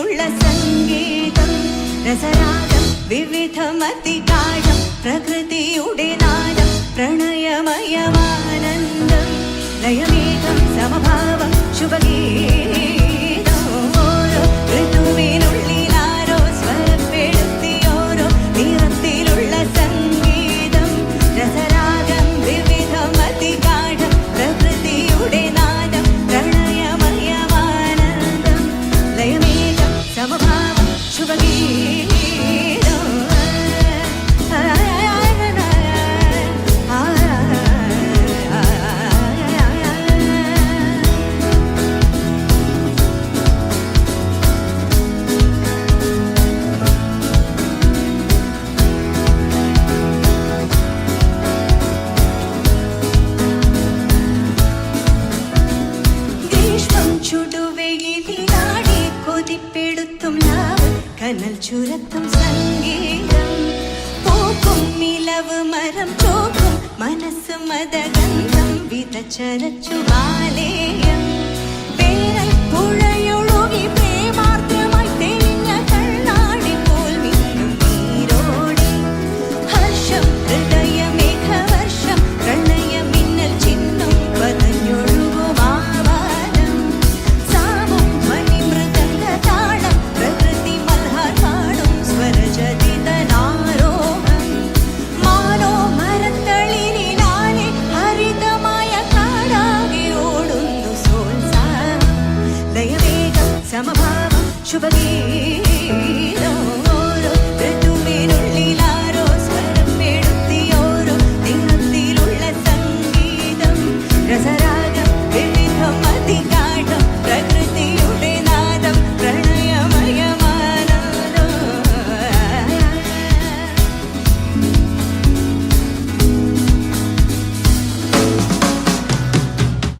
ഋതുവിനുള്ള സംഗീതം രസരാഗം വിവിധമതികാഠം പ്രകൃതിയുടെ നാദം പ്രണയമയമാനന്ദം ലയമേകം സമഭാവം ശുഭഗീതം ഓരോ ഋതുവിനുള്ളിലാരോ സ്വരപ്പെടുത്തി ഓരോ നിറത്തിലുള്ള സംഗീതം രസരാഗം വിവിധമതികാഠം പ്രകൃതിയുടെ നാദം പ്രണയമയമാനന്ദം ലയമേകം സമഭാവം ശുഭഗീതം ചുടുവെയിലാടി കൊതിപ്പെടുത്തും ലാവ് കനൽ ചുരത്തും സംഗീതം പൂക്കും നിലവ് മരം ചോക്കും മനസ്സ് മതഗന്ധം വിതച്ചരച്ചു ബാലേയം വേനൽ പുഴയൊഴുകി പ്രേമാർദ്രമായി തെളിഞ്ഞ കണ്ണാടി പോൽ വീണ്ടും നീരോടി ഹർഷം ഹൃദയമേഘവർഷം പ്രണയ മിന്നൽ ചിഹ്നം പതഞ്ഞൊഴുകും സമഭാവം ശുഭഗീതം ഓരോ ഋതുവിനുള്ളിലാരോ സ്വരപ്പെടുത്തി ഓരോ നിറത്തിലുള്ള സംഗീതം രസരാഗം വിവിധമതികാഠം പ്രകൃതിയുടെ നാദം പ്രണയമയമാനന്ദം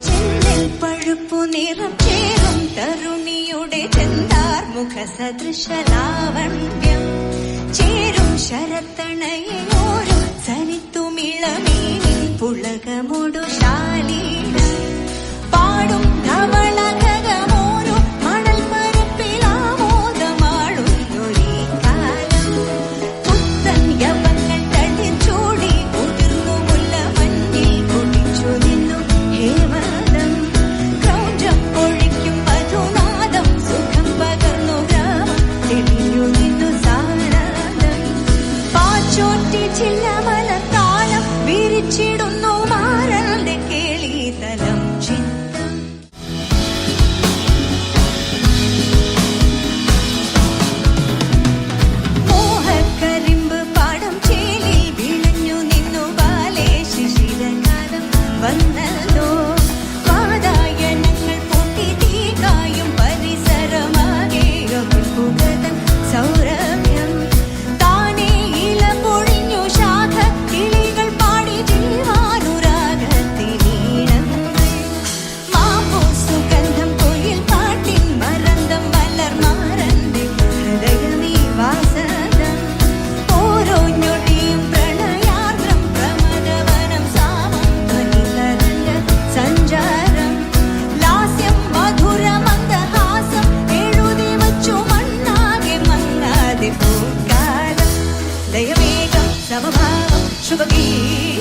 ചെന്നിൽ പഴുപ്പു നിറം ചേരും തരുണിയുടെ മുഖസദൃശലാവണ്യം ചേരും ശരത്തണയോരോ സനിത്തുമിളമീനിൻ പുളകമൊടു ശാലീനം പാടും ധവളകമോരോ മണൽ പരപ്പിലാമോദമാടുന്നൊരീ കാലം പുത്തൻ യവങ്ങൾ തളിർ ചൂടി ഉതിർന്നു മുല്ല മഞ്ഞിൽ കുടിച്ചു നിന്നു ഹേമദം ക്രൗഞ്ചം പൊഴിക്കും മധുനാദം സുഖം പകർന്നു ഗ്രാമം തെളിഞ്ഞു നിന്നു സാനന്ദം പാച്ചോറ്റി ചില്ലമല താളം വിരിച്ചിടുന്നു മാരന്റെ കേളിതലം ചിന്തം മോഹക്കരിമ്പ് പാടം ചേലിൽ വിളഞ്ഞു നിന്നു ബാലേ ശിശിരകാലം വന്നല്ലോ വാതായനങ്ങൾ പൊട്ടി തീകായും പരിസരമാകെ പുകതൻ സൗരഭ്യം താനേ ഇല പൊഴിഞ്ഞു ശാഖ കിളികൾ പാടി ജീവാനുരാഗത്തിനീണങ്ങൾ മാമ്പൂ സുഗന്ധം കുയിൽ പാട്ടിൻ മരന്തം മലർമാരന്റെ ഹൃദയമീ വാസനം ഓരോ ഞൊടിയും പ്രണയാർദ്രം പ്രമദവനം സാമം ധ്വനിതരംഗ സഞ്ചാരം ലാസ്യം മധുര മന്ദഹാസം എഴുതി വച്ചു മണ്ണാകെ മങ്ങാതെ പൂക്കാലം ലയമേകം സമഭാവം ശുഭഗീതം